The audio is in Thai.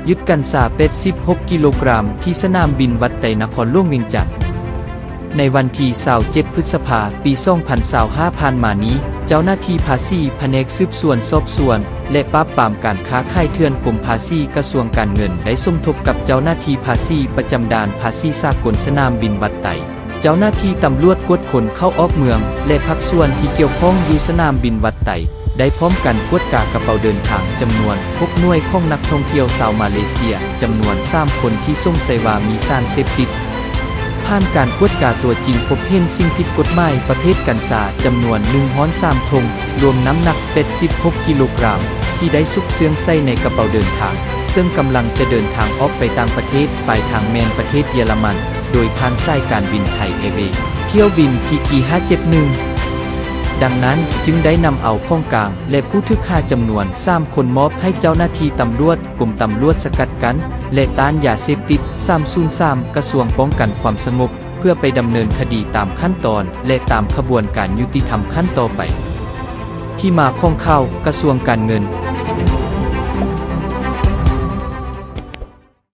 ยึดกันซาเป็ด16 กิโลกรัมที่สนามบินวัดไตนครหลวงเวียงจันทน์ในวันที่27 พฤษภาคม ปี 2025 ผ่านมานี้ เจ้าหน้าที่ภาษีแผนกสืบสวนสอบสวน และปราบปรามการค้าขายเถื่อนกรมภาษีกระทรวงการเงินได้สมทบกับเจ้าหน้าที่ภาษีประจำด่านภาษีสากลสนามบินวัดไต เจ้าหน้าที่ตำรวจกวดคนเข้าออกเมืองและภาคส่วนที่เกี่ยวข้องอยู่สนามบินวัดไตได้พร้อมกันกวดกากระเป๋าเดินทางจำนวน6หน่วยของนักท่องเที่ยวชาวมาเลเซียจำนวน3คนที่สงสัยว่ามีสารเสพติดผ่านการกวดกาตัวจริงพบเห็นสิ่งผิดกฎหมายประเภทกัญชาจำนวน103 ธงรวมน้ำหนัก86 กิโลกรัมที่ได้ซุกเซื้องใส่ในกระเป๋าเดินทางซึ่งกำลังจะเดินทางออกไปต่างประเทศปลายทางแมนประเทศเยอรมันโดยผ่านสายการบินไทยแอร์เวย์เที่ยวบิน TG 571ดังนั้นจึงได้นำเอาของกลางและผู้ถูกฆ่าจำนวน3คนมอบให้เจ้าหน้าที่ตำรวจกรมตำรวจสกัดกั้นและต้านยาเสพติด303กระทรวงป้องกันความสงบเพื่อไปดำเนินคดีตามขั้นตอนและตามขบวนการยุติธรรมขั้นต่อไปที่มาของข่าวกระทรวงการเงิน